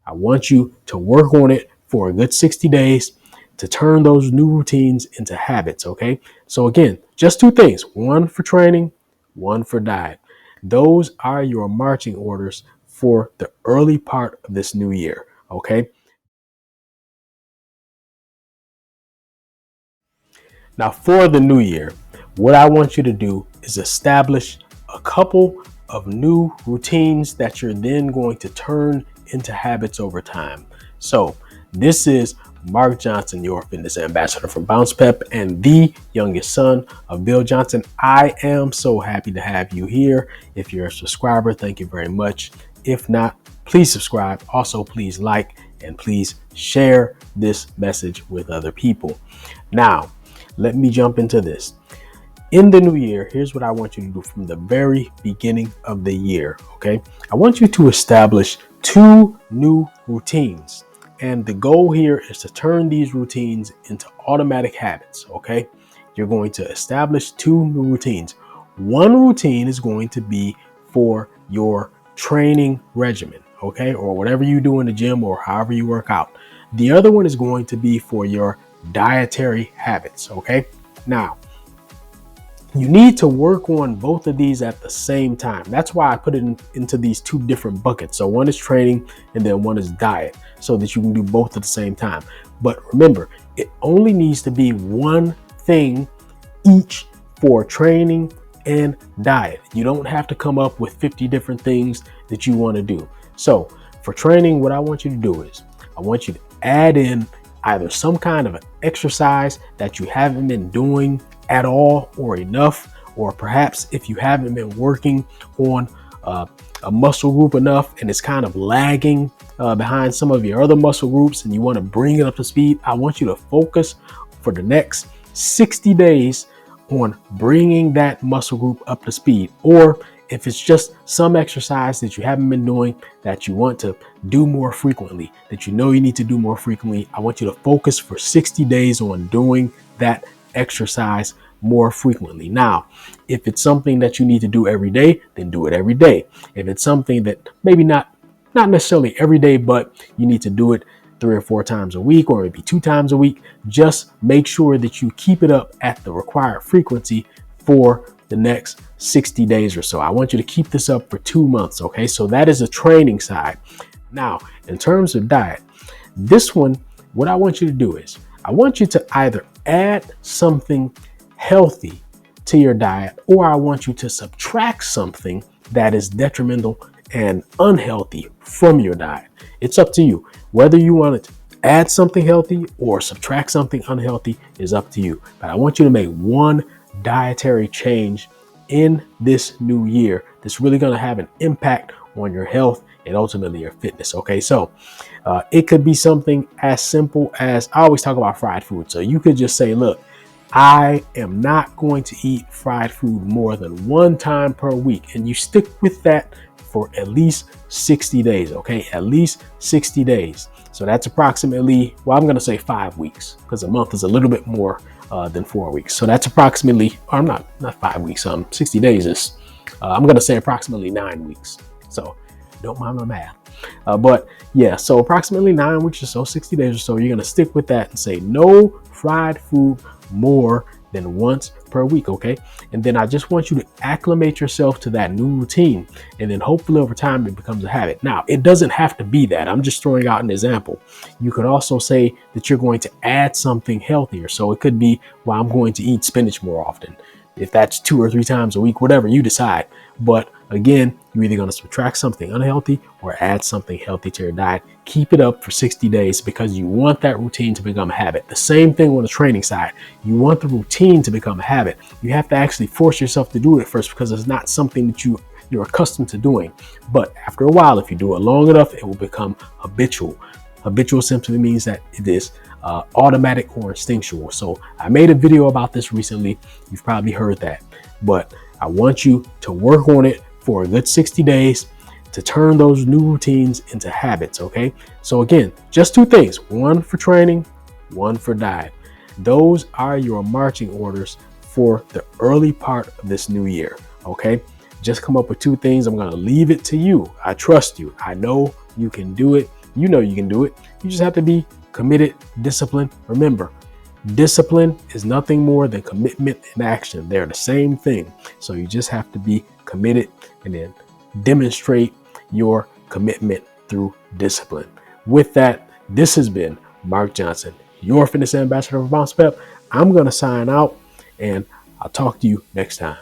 I want you to work on it for a good 60 days to turn those new routines into habits. Okay. So again, just two things, one for training, one for diet. Those are your marching orders for the early part of this new year. Okay. Now, for the new year, what I want you to do is establish a couple of new routines that you're then going to turn into habits over time. So, this is Mark Johnson, your fitness ambassador from Bounce Pep and the youngest son of Bill Johnson. I am so happy to have you here. If you're a subscriber, thank you very much. If not, please subscribe. Also, please like and please share this message with other people. Now, let me jump into this. In the new year, here's what I want you to do from the very beginning of the year. Okay. I want you to establish two new routines. And the goal here is to turn these routines into automatic habits. Okay. You're going to establish two new routines. One routine is going to be for your training regimen. Okay. Or whatever you do in the gym or however you work out. The other one is going to be for your dietary habits. Okay. Now, you need to work on both of these at the same time. That's why I put it into these two different buckets. So one is training and then one is diet, so that you can do both at the same time. But remember, it only needs to be one thing each for training and diet. You don't have to come up with 50 different things that you want to do. So for training, what I want you to do is I want you to add in either some kind of an exercise that you haven't been doing at all or enough, or perhaps if you haven't been working on a muscle group enough and it's kind of lagging behind some of your other muscle groups and you want to bring it up to speed, I want you to focus for the next 60 days on bringing that muscle group up to speed. Or if it's just some exercise that you haven't been doing that you want to do more frequently, that you know you need to do more frequently, I want you to focus for 60 days on doing that exercise more frequently. Now, if it's something that you need to do every day, then do it every day. If it's something that maybe not necessarily every day, but you need to do it 3 or 4 times a week, or maybe 2 times a week, just make sure that you keep it up at the required frequency for the next 60 days or so. I want you to keep this up for 2 months. Okay. So that is a training side. Now, in terms of diet, this one, what I want you to do is I want you to either add something healthy to your diet, or I want you to subtract something that is detrimental and unhealthy from your diet. It's up to you. Whether you want to add something healthy or subtract something unhealthy is up to you. But I want you to make one dietary change in this new year that's really going to have an impact on your health and ultimately your fitness. Okay, so it could be something as simple as, I always talk about fried food. So you could just say, look, I am not going to eat fried food more than 1 time per week. And you stick with that for at least 60 days. Okay, at least 60 days. So that's approximately, well, I'm going to say 5 weeks, because a month is a little bit more than 4 weeks. So that's approximately, or I'm not 5 weeks. 60 days is, I'm going to say approximately 9 weeks. So don't mind my math. But yeah, so approximately 9 weeks or so, 60 days or so, you're going to stick with that and say no fried food more than once per week. Okay. And then I just want you to acclimate yourself to that new routine. And then hopefully over time, it becomes a habit. Now, it doesn't have to be that. I'm just throwing out an example. You could also say that you're going to add something healthier. So it could be, well, I'm going to eat spinach more often. If that's 2 or 3 times a week, whatever you decide. But again, you're either going to subtract something unhealthy or add something healthy to your diet. Keep it up for 60 days because you want that routine to become a habit. The same thing on the training side. You want the routine to become a habit. You have to actually force yourself to do it first, because it's not something that you're accustomed to doing. But after a while, if you do it long enough, it will become habitual. Habitual simply means that it is automatic or instinctual. So I made a video about this recently. You've probably heard that, but I want you to work on it for a good 60 days to turn those new routines into habits. Okay. So again, just 2 things, one for training, one for diet. Those are your marching orders for the early part of this new year. Okay. Just come up with 2 things. I'm going to leave it to you. I trust you. I know you can do it. You know you can do it. You just have to be committed, disciplined. Remember, discipline is nothing more than commitment and action. They're the same thing. So you just have to be committed and then demonstrate your commitment through discipline. With that, this has been Mark Johnson, your fitness ambassador for Bounce Pep. I'm going to sign out and I'll talk to you next time.